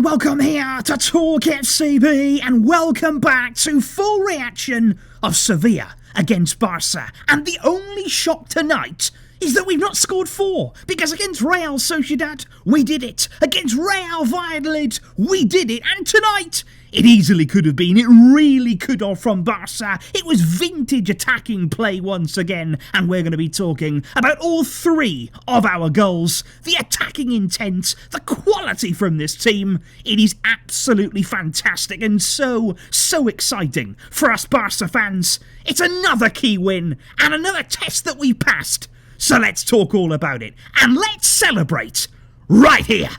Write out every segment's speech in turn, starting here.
welcome here to TalkFCB and welcome back to full reaction of Sevilla against Barça. And the only shock tonight is that we've not scored 4, because against Real Sociedad, we did it. Against Real Valladolid, we did it. And tonight, it easily could have been. It really could have from Barça. It was vintage attacking play once again. And we're going to be talking about all 3 of our goals. The attacking intent, the quality from this team. It is absolutely fantastic and so exciting for us Barça fans. It's another key win and another test that we passed. So let's talk all about it, and let's celebrate right here.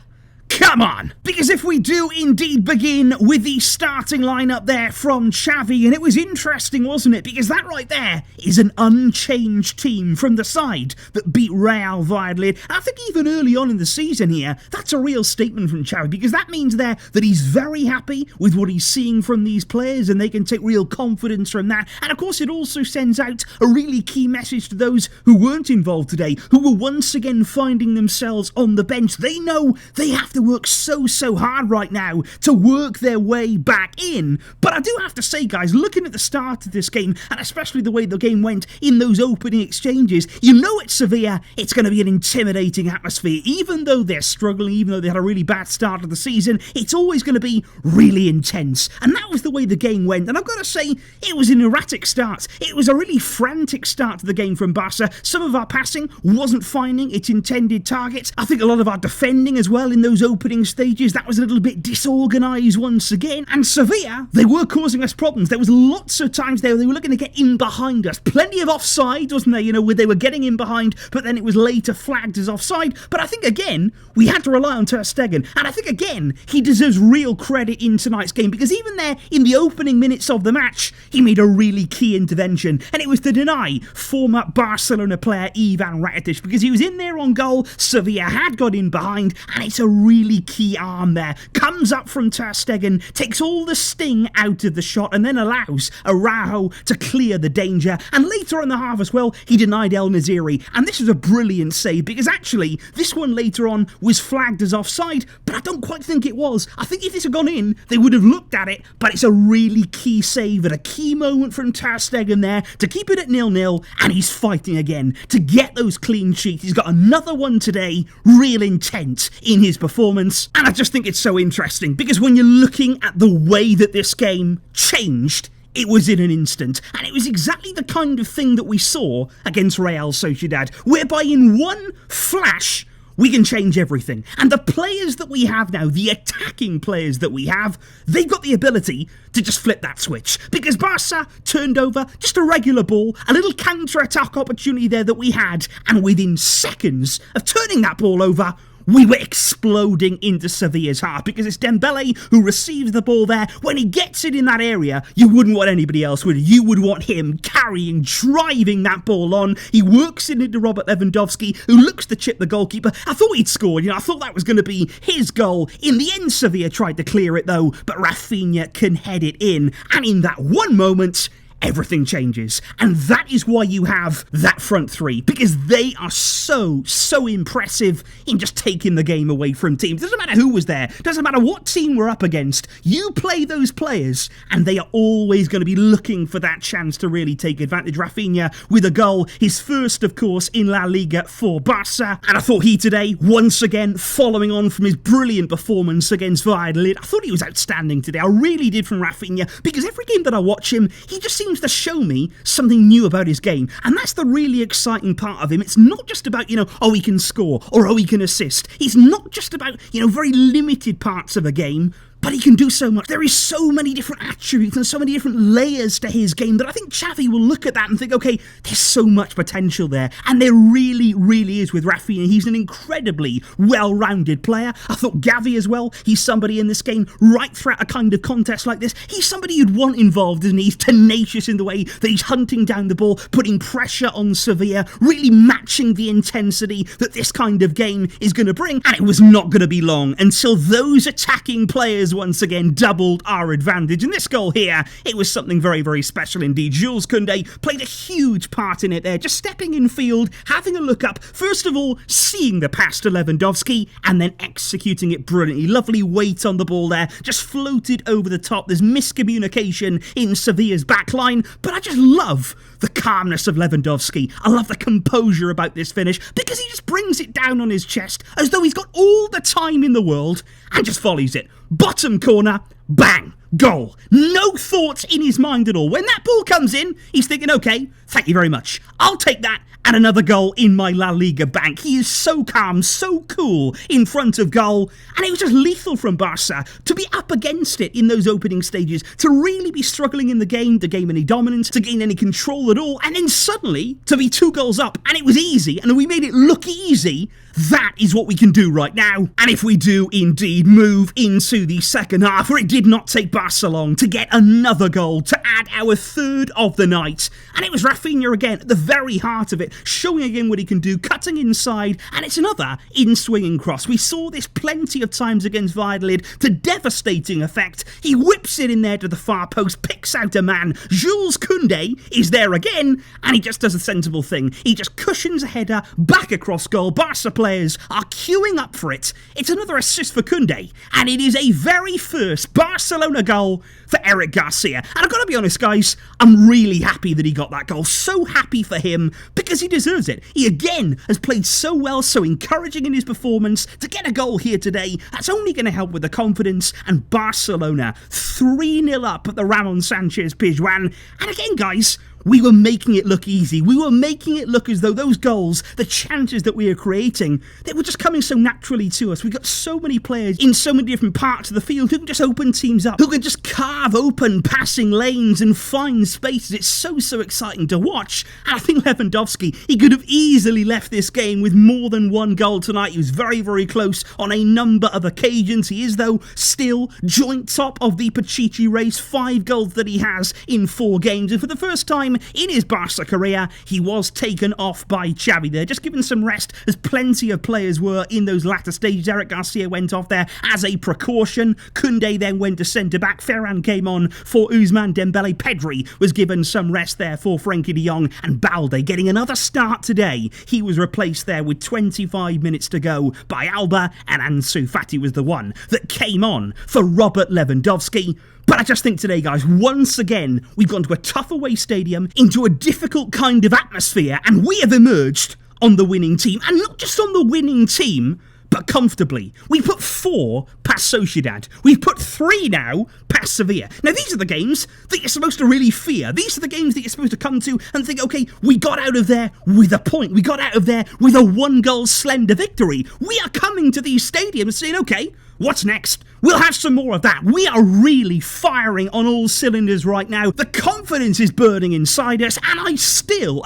Come on! Because if we do indeed begin with the starting lineup there from Xavi, and it was interesting, wasn't it? Because that right there is an unchanged team from the side that beat Real Valladolid. And I think even early on in the season here, that's a real statement from Xavi, because that means there that he's very happy with what he's seeing from these players, and they can take real confidence from that. And of course, it also sends out a really key message to those who weren't involved today, who were once again finding themselves on the bench. They know they have to work so hard right now to work their way back in. But I do have to say, guys, looking at the start of this game, and especially the way the game went in those opening exchanges, you know at Sevilla, it's going to be an intimidating atmosphere. Even though they're struggling, even though they had a really bad start of the season, it's always going to be really intense. And that was the way the game went. And I've got to say, it was an erratic start. It was a really frantic start to the game from Barça. Some of our passing wasn't finding its intended targets. I think a lot of our defending as well in those opening stages, that was a little bit disorganised once again. And Sevilla, they were causing us problems. There was lots of times there they were looking to get in behind us. Plenty of offside, wasn't there? You know, where they were getting in behind, but then it was later flagged as offside. But I think, again, we had to rely on Ter Stegen. And I think, again, he deserves real credit in tonight's game, because even there, in the opening minutes of the match, he made a really key intervention. And it was to deny former Barcelona player Ivan Rakitic, because he was in there on goal. Sevilla had got in behind, and it's a really key arm there. Comes up from Ter Stegen, takes all the sting out of the shot, and then allows Araujo to clear the danger. And later in the half as well, he denied El Naziri. And this was a brilliant save, because actually, this one later on was flagged as offside, but I don't quite think it was. I think if this had gone in, they would have looked at it, but it's a really key save at a key moment from Ter Stegen there to keep it at 0-0, and he's fighting again to get those clean sheets. He's got another one today, real intent in his performance. And I just think it's so interesting, because when you're looking at the way that this game changed, it was in an instant, and it was exactly the kind of thing that we saw against Real Sociedad, whereby in one flash, we can change everything. And the players that we have now, the attacking players that we have, they've got the ability to just flip that switch. Because Barça turned over just a regular ball, a little counter-attack opportunity there that we had, and within seconds of turning that ball over, we were exploding into Sevilla's half, because it's Dembele who receives the ball there. When he gets it in that area, you wouldn't want anybody else, would you? You would want him carrying, driving that ball on. He works it into Robert Lewandowski, who looks to chip the goalkeeper. I thought he'd scored, I thought that was going to be his goal. In the end, Sevilla tried to clear it though, but Raphinha can head it in. And in that one moment, everything changes. And that is why you have that front 3, because they are so impressive in just taking the game away from teams. Doesn't matter who was there, doesn't matter what team we're up against, you play those players and they are always going to be looking for that chance to really take advantage. Raphinha with a goal, his first of course in La Liga for Barça, and I thought he today, once again, following on from his brilliant performance against Valladolid, I thought he was outstanding today. I really did from Raphinha, because every game that I watch him, he just seems to show me something new about his game, and that's the really exciting part of him. It's not just about, oh, he can score, or oh, he can assist. It's not just about, very limited parts of a game, but he can do so much. There is so many different attributes and so many different layers to his game that I think Xavi will look at that and think, okay, there's so much potential there. And there really is with Raphinha. He's an incredibly well-rounded player. I thought Gavi as well, he's somebody in this game, right throughout a kind of contest like this, he's somebody you'd want involved, isn't he? He's tenacious in the way that he's hunting down the ball, putting pressure on Sevilla, really matching the intensity that this kind of game is going to bring. And it was not going to be long until those attacking players once again doubled our advantage. And this goal here, it was something very, very special indeed. Jules Kounde played a huge part in it there, just stepping in field, having a look up, first of all, seeing the pass to Lewandowski, and then executing it brilliantly. Lovely weight on the ball there, just floated over the top. There's miscommunication in Sevilla's backline, but I just love the calmness of Lewandowski. I love the composure about this finish, because he just brings it down on his chest as though he's got all the time in the world and just volleys it. Bottom corner, bang, goal. No thoughts in his mind at all. When that ball comes in, he's thinking, okay, thank you very much. I'll take that and another goal in my La Liga bank. He is so calm, so cool in front of goal, and it was just lethal from Barça to be up against it in those opening stages, to really be struggling in the game, to gain any dominance, to gain any control at all, and then suddenly to be 2 goals up, and it was easy, and we made it look easy. That is what we can do right now. And if we do indeed move into the second half, where it did not take Barca long to get another goal to add our 3rd of the night, and it was Raphinha again at the very heart of it, showing again what he can do, cutting inside, and it's another in-swinging cross. We saw this plenty of times against Valladolid to devastating effect. He whips it in there to the far post, picks out a man. Jules Kounde is there again, and he just does a sensible thing. He just cushions a header back across goal. Barca players are queuing up for it. It's another assist for Kounde, and it is a very first Barcelona goal for Eric García. And I've got to be honest, guys, I'm really happy that he got that goal. So happy for him, because he deserves it. He again has played so well, so encouraging in his performance. To get a goal here today, that's only going to help with the confidence. And Barcelona 3-0 up at the Ramon Sanchez Pizjuan. And again, guys, we were making it look easy. We were making it look as though those goals, the chances that we were creating, they were just coming so naturally to us. We've got so many players in so many different parts of the field who can just open teams up, who can just carve open passing lanes and find spaces. It's so exciting to watch. And I think Lewandowski, he could have easily left this game with more than 1 goal tonight. He was very, very close on a number of occasions. He is, though, still joint top of the Pichichi race. 5 goals that he has in 4 games. And for the first time in his Barca career, he was taken off by Xavi there, just given some rest, as plenty of players were in those latter stages. Eric García went off there as a precaution. Kounde then went to centre-back. Ferran came on for Ousmane Dembele. Pedri was given some rest there for Frenkie de Jong, and Balde getting another start today. He was replaced there with 25 minutes to go by Alba, and Ansu Fati was the one that came on for Robert Lewandowski. But I just think today, guys, once again, we've gone to a tough away stadium, into a difficult kind of atmosphere, and we have emerged on the winning team. And not just on the winning team, but comfortably. We put 4 past Sociedad. We've put 3 now past Sevilla. Now, these are the games that you're supposed to really fear. These are the games that you're supposed to come to and think, okay, we got out of there with a point. We got out of there with a 1-goal slender victory. We are coming to these stadiums saying, okay, what's next? We'll have some more of that. We are really firing on all cylinders right now. The confidence is burning inside us, and I still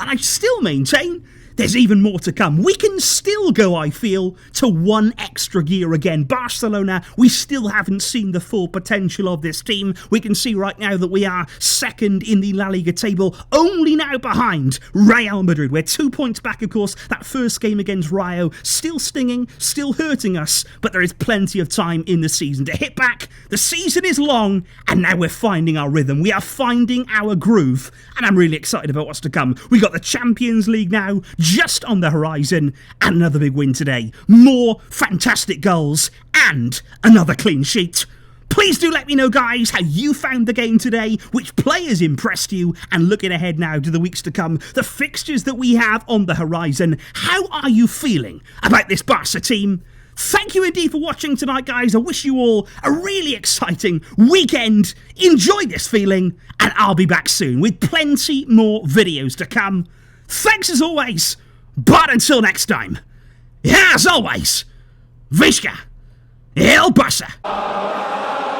maintain there's even more to come. We can still go, I feel, to 1 extra gear again. Barcelona, we still haven't seen the full potential of this team. We can see right now that we are 2nd in the La Liga table, only now behind Real Madrid. We're 2 points back, of course. That first game against Rayo, still stinging, still hurting us, but there is plenty of time in the season to hit back. The season is long, and now we're finding our rhythm. We are finding our groove, and I'm really excited about what's to come. We got the Champions League now, just on the horizon, and another big win today. More fantastic goals, and another clean sheet. Please do let me know, guys, how you found the game today, which players impressed you, and looking ahead now to the weeks to come, the fixtures that we have on the horizon. How are you feeling about this Barca team? Thank you indeed for watching tonight, guys. I wish you all a really exciting weekend. Enjoy this feeling, and I'll be back soon with plenty more videos to come. Thanks as always, but until next time, as always, Visca El Barça.